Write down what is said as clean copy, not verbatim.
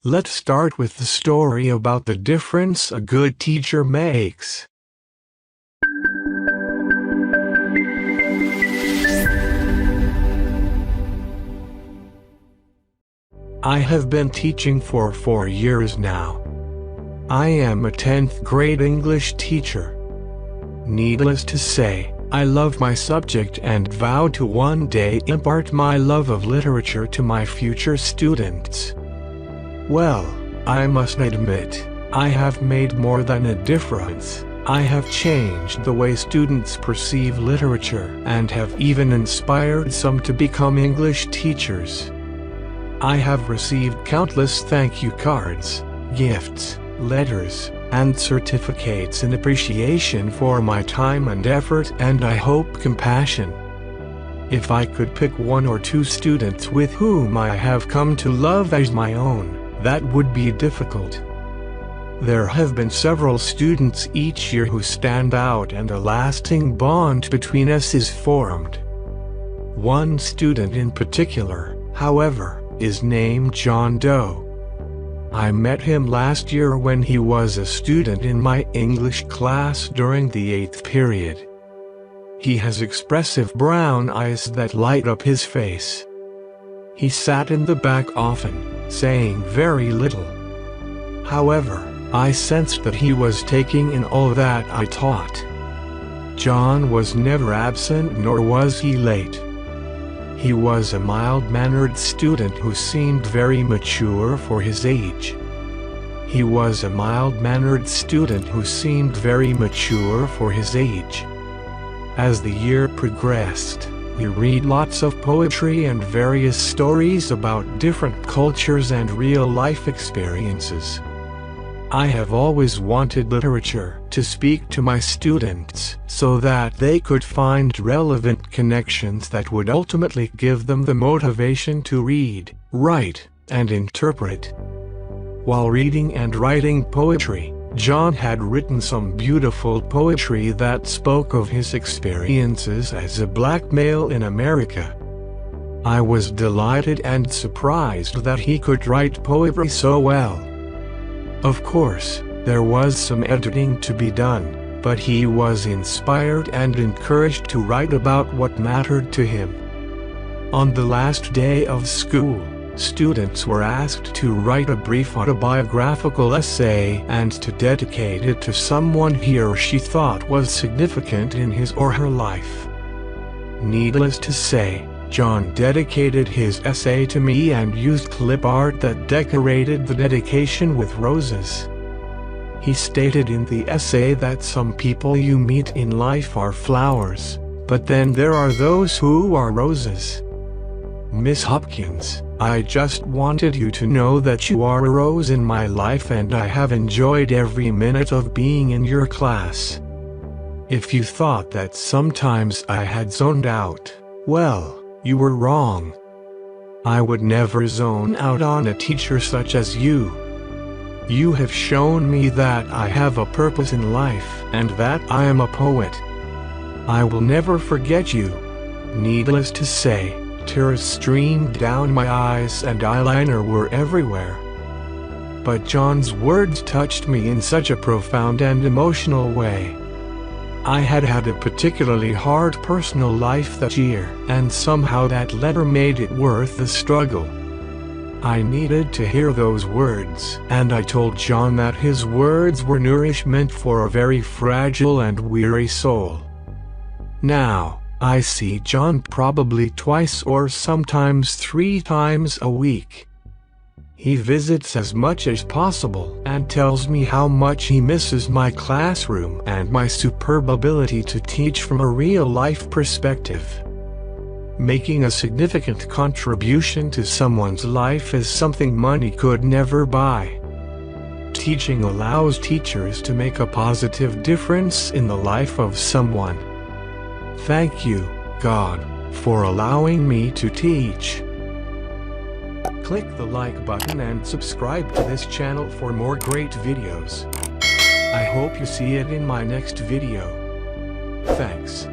Let's start with the story about the difference a good teacher makes. I have been teaching for 4 years now. I am a 10th grade English teacher. Needless to say, I love my subject and vow to one day impart my love of literature to my future students. Well, I must admit, I have made more than a difference. I have changed the way students perceive literature and have even inspired some to become English teachers. I have received countless thank you cards, gifts, letters, and certificates in appreciation for my time and effort, and I hope compassion. If I could pick 1 or 2 students with whom I have come to love as my own, that would be difficult. There have been several students each year who stand out and a lasting bond between us is formed. One student in particular, however, is named John Doe. I met him last year when he was a student in my English class during the 8th period. He has expressive brown eyes that light up his face. He sat in the back often, saying very little. However, I sensed that he was taking in all that I taught. John was never absent, nor was he late. He was a mild-mannered student who seemed very mature for his age. He was a mild-mannered student who seemed very mature for his age. As the year progressed, we read lots of poetry and various stories about different cultures and real-life experiences. I have always wanted literature to speak to my students so that they could find relevant connections that would ultimately give them the motivation to read, write, and interpret. While reading and writing poetry, John had written some beautiful poetry that spoke of his experiences as a black male in America. I was delighted and surprised that he could write poetry so well. Of course, there was some editing to be done, but he was inspired and encouraged to write about what mattered to him. On the last day of school, students were asked to write a brief autobiographical essay and to dedicate it to someone he or she thought was significant in his or her life. Needless to say, John dedicated his essay to me and used clip art that decorated the dedication with roses. He stated in the essay that some people you meet in life are flowers, but then there are those who are roses. Miss Hopkins, I just wanted you to know that you are a rose in my life and I have enjoyed every minute of being in your class. If you thought that sometimes I had zoned out, well, you were wrong. I would never zone out on a teacher such as you. You have shown me that I have a purpose in life and that I am a poet. I will never forget you. Needless to say, tears streamed down my eyes and eyeliner were everywhere. But John's words touched me in such a profound and emotional way. I had had a particularly hard personal life that year, and somehow that letter made it worth the struggle. I needed to hear those words, and I told John that his words were nourishment for a very fragile and weary soul. Now, I see John probably twice or sometimes 3 times a week. He visits as much as possible and tells me how much he misses my classroom and my superb ability to teach from a real-life perspective. Making a significant contribution to someone's life is something money could never buy. Teaching allows teachers to make a positive difference in the life of someone. Thank you, God, for allowing me to teach. Click the like button and subscribe to this channel for more great videos. I hope you see it in my next video. Thanks.